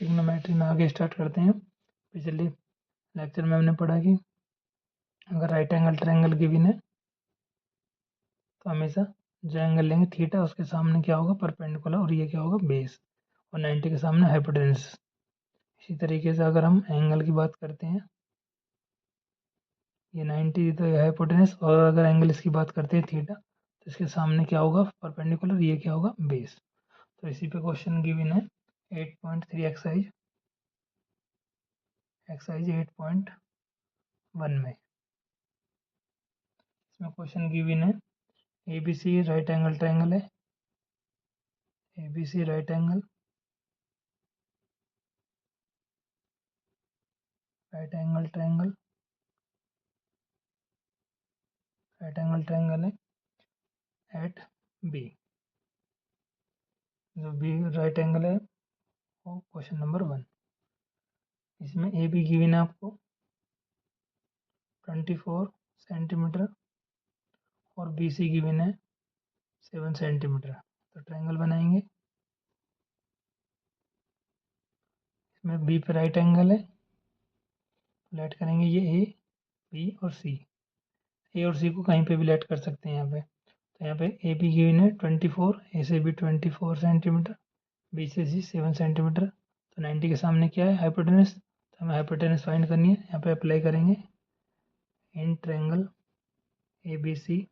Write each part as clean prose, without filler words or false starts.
Trigonometry में आगे start करते हैं। पिछले लेक्चर में हमने पढ़ा कि अगर राइट एंगल ट्रायंगल गिवन है तो हमेशा जो एंगल लेंगे थीटा, उसके सामने क्या होगा, परपेंडिकुलर, और ये क्या होगा, बेस, और 90 के सामने हाइपोटेन्यूस। इसी तरीके से अगर हम एंगल की बात करते हैं, ये 90 तो ये हाइपोटेन्यूस, और अगर एंगल इसकी बात करते हैं थीटा, तो इसके सामने क्या होगा, परपेंडिकुलर, ये क्या होगा, बेस। तो इसी पे क्वेश्चन गिवन है 8.3 एक्सरसाइज 8.1 में। इसमें क्वेश्चन गिवन है ABC राइट एंगल ट्रायंगल है, ABC राइट एंगल ट्रायंगल है एट B। जो B राइट एंगल है वो क्वेश्चन नंबर 1। इसमें AB गिवन है आपको 24 सेंटीमीटर और BC गिवन है 7 सेंटीमीटर। तो ट्रायंगल बनाएंगे। इसमें B पे राइट एंगल है, लेट करेंगे ये A, B और C। A और C को कहीं पे भी लेट कर सकते हैं यहाँ पे। तो यहाँ पे ए बी गिवन है 24, ए से बी 24 सेंटीमीटर, बी से सी 7 सेंटीमीटर। तो 90 के सामने क्या है, हाइपोटेनस। तो हमें हाइपोटेनस फाइंड करनी है। यहाँ पे अप्लाई करेंगे in triangle A B C,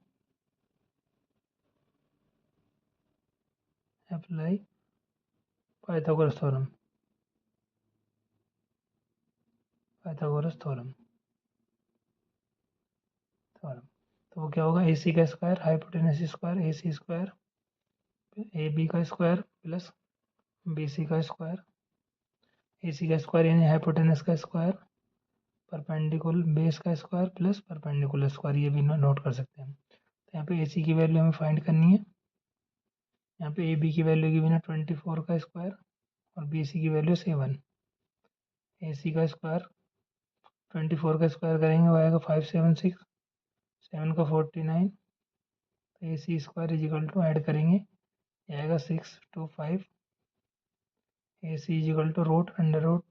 apply Pythagoras theorem, तो वो क्या होगा, ए सी का square hypotenuse square A C square, A B का स्क्वायर प्लस बी सी का स्क्वायर, ए सी का स्क्वायर यानी हाइपोटेनस का स्क्वायर, परपेंडिकुलर बेस का स्क्वायर प्लस परपेंडिकुलर स्क्वायर, ये भी नोट कर सकते हैं। तो यहाँ पे ए सी की वैल्यू हमें फाइंड करनी है। यहाँ पे ए बी की वैल्यू गिवन है 24 का स्क्वायर और बी सी की वैल्यू 7। ए सी का स्क्वायर 24 का स्क्वायर करेंगे वो आएगा 576, 7 का 49। तो A C square is equal to add करेंगे, ये आएगा 625। A C is equal to root under root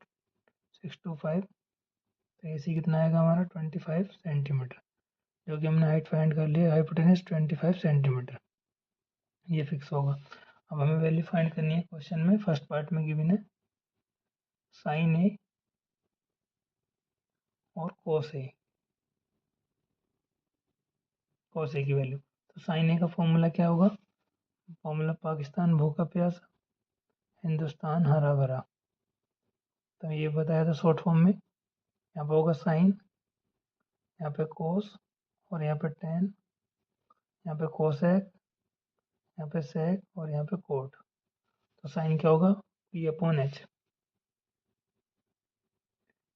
625। तो ए सी कितना आएगा हमारा 25 सेंटीमीटर, जो कि हमने हाइट फाइंड कर लिया, हाइपोटेनस 25 सेंटीमीटर, ये फिक्स होगा। अब हमें वैल्यू फाइंड करनी है। क्वेश्चन में फर्स्ट पार्ट में गिवन है साइन ए और कोस ए की वैल्यू। तो साइन ए का फॉर्मूला क्या होगा, फॉर्मूला पाकिस्तान भूखा प्यासा, हिंदुस्तान हरा भरा। तो ये बताया था शॉर्ट फॉर्म में। यहाँ पे होगा साइन, यहाँ पे कोस, और यहाँ पे टेन, यहाँ पे कोसेक, यहाँ पे सेक, और यहाँ पे कोट। तो साइन क्या होगा, पी अपॉन एच।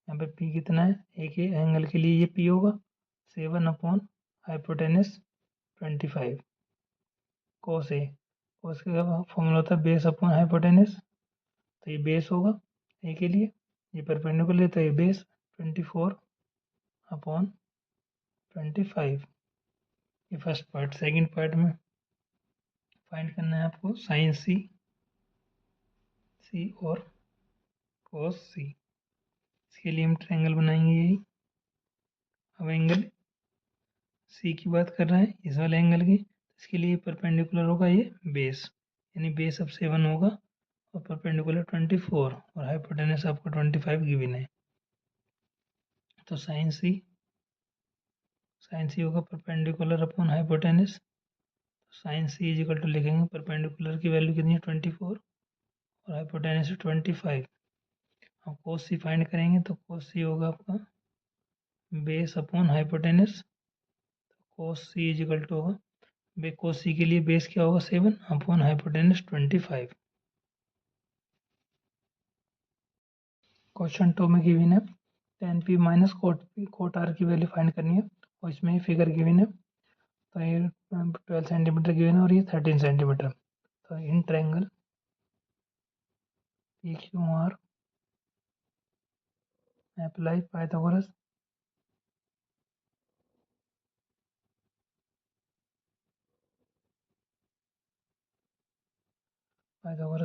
यहाँ पे पी कितना है, एक ही एंगल के लिए ये पी होगा 7 अपॉन हाइपोटेनस 25। कोस ए, कोस का फॉर्मूला होता है बेस अपॉन हाइपोटेनस, तो ये बेस होगा ए के लिए, ये परपेंडिकुलर है तो ये बेस 24 अपॉन 25। ये फर्स्ट पार्ट। सेकंड पार्ट में फाइंड करना है आपको साइन सी और कोस सी। इसके लिए हम ट्रायंगल बनाएंगे यही। अब एंगल सी की बात कर रहे हैं, इस वाले एंगल की, इसके लिए परपेंडिकुलर होगा ये बेस, यानी बेस अब 7 होगा और परपेंडिकुलर 24, और हाइपोटेनस आपको 25 गिवन है। तो साइन सी होगा perpendicular upon hypotenuse. Sine C is equal to लिखेंगे, परपेंडिकुलर की वैल्यू कितनी है 24 और हाइपोटेनस है 25। अब कोस सी फाइंड करेंगे, तो कोस सी होगा आपका base upon hypotenuse. Cos C is equal to होगा, कोस सी के लिए बेस क्या होगा 7 अपॉन हाइपोटेनस 25। क्वेश्चन 2 में गिवन है tan p minus cot R की वैल्यू फाइंड करनी है, और इसमें फिगर गिवन है। तो ये 12 सेंटीमीटर गिवन है और ये 13 सेंटीमीटर। तो in triangle P Q R apply Pythagoras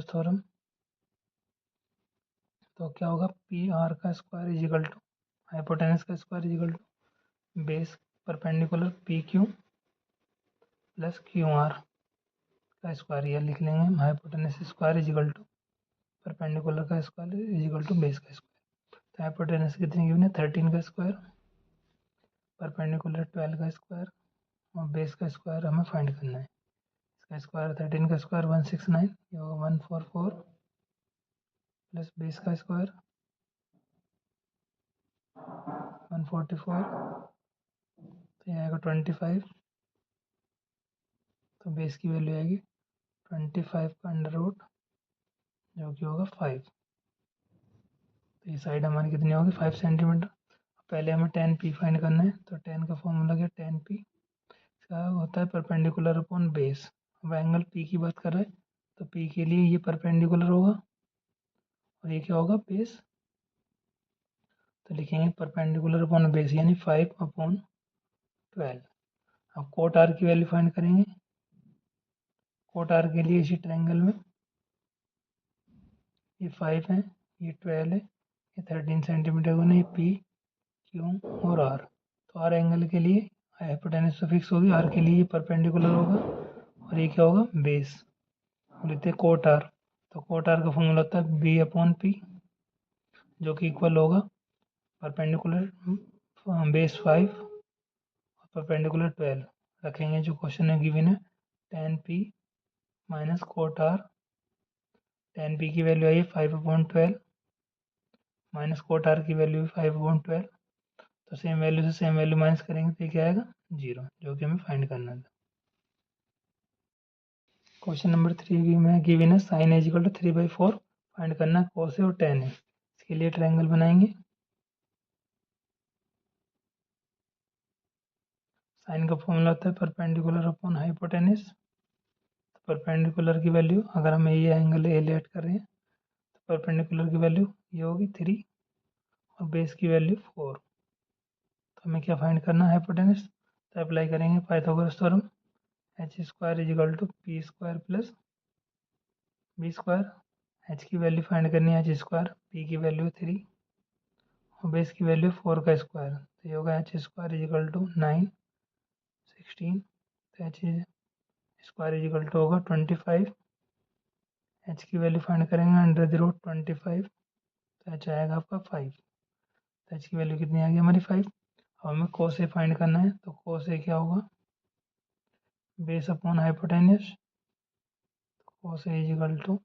theorem. तो क्या होगा पी आर का square is equal to hypotenuse का square is equal to base perpendicular P Q plus Q R का स्क्वायर, यह लिख लेंगे हम hypotenuse square is equal to perpendicular का square is equal to base का स्क्वायर। तो हाइपोटेनस कितनी गिवन है 13 का स्क्वायर, परपेंडिकुलर 12 का स्क्वायर और बेस का स्क्वायर हमें फाइंड करना है। इसका स्क्वायर 13 का स्क्वायर 169, ये होगा 144 प्लस बेस का स्क्वायर 144, तो ये आएगा 25, तो बेस की वैल्यू आएगी 25 का अंडर रूट जो कि होगा 5। तो ये साइड हमारी कितनी होगी 5 सेंटीमीटर। पहले हमें tan p फाइंड करना है, तो tan का फॉर्मूला क्या tan p इसका होता है परपेंडिकुलर अपॉन बेस। अब एंगल p की बात कर रहे हैं तो p के लिए ये परपेंडिकुलर होगा और ये क्या होगा बेस, तो लिखेंगे परपेंडिकुलर अपॉन बेस यानी 5/12। अब कोट आर की वैल्यू फाइंड करेंगे। कोट आर के लिए इसी ट्रायंगल में ये 5 है, ये 12 है, ये 13 सेंटीमीटर बना, ये पी क्यू और आर। तो आर एंगल के लिए हाइपोटेनस तो फिक्स होगी, आर के लिए ये परपेंडिकुलर होगा और ये क्या होगा बेस। लेते हैं कोट आर, तो कोट आर का फॉर्मूला होता है बी अपॉन पी जो कि इक्वल होगा परपेंडिकुलर बेस 5 और परपेंडिकुलर 12 रखेंगे जो क्वेश्चन में गिवन है। tan p minus cot R, tan p की वैल्यू आई है 5/12 माइनस कोट आर की वैल्यू भी 5/12, तो सेम वैल्यू से सेम वैल्यू माइनस करेंगे तो ये क्या आएगा 0, जो कि हमें फाइंड करना था। क्वेश्चन नंबर 3 में गिवन है sine is equal to 3/4 find करना है कोस और tan है। इसके लिए ट्रायंगल बनाएंगे। साइन का फॉर्मूला होता है परपेंडिकुलर अपॉन हाइपोटेनस। परपेंडिकुलर की वैल्यू अगर हम ये एंगल ए लेट कर रहे हैं तो परपेंडिकुलर की वैल्यू ये होगी 3 और बेस की वैल्यू 4। तो हमें क्या फाइंड करना है हाइपोटेनस, तो अप्लाई करेंगे Pythagoras theorem H square is equal to P square plus B square. H की वैल्यू फाइंड करनी है एच स्क्वायर, पी की वैल्यू 3 और बेस की वैल्यू 4 का स्क्वायर, तो ये होगा H square is equal to 9 16, तो H square is equal to होगा 25। एच की वैल्यू फाइंड करेंगे अंडर द रूट 25, तो एच आएगा आपका 5। तो एच की वैल्यू कितनी आ गई हमारी 5। अब हमें कोस ए फाइंड करना है, तो कोस ए क्या होगा base upon hypotenuse, cos A is equal to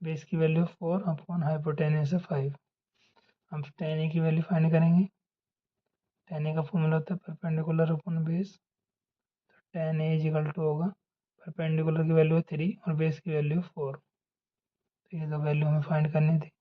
base की वैल्यू 4 अपॉन हाइपोटेनस है 5। हम tan ए की वैल्यू फाइंड करेंगे। tan ए का फॉर्मूला होता है परपेंडिकुलर अपॉन बेस, तो tan A is equal to होगा परपेंडिकुलर की वैल्यू है 3 और बेस की वैल्यू 4, तो ये दो वैल्यू हमें फाइंड करनी थी।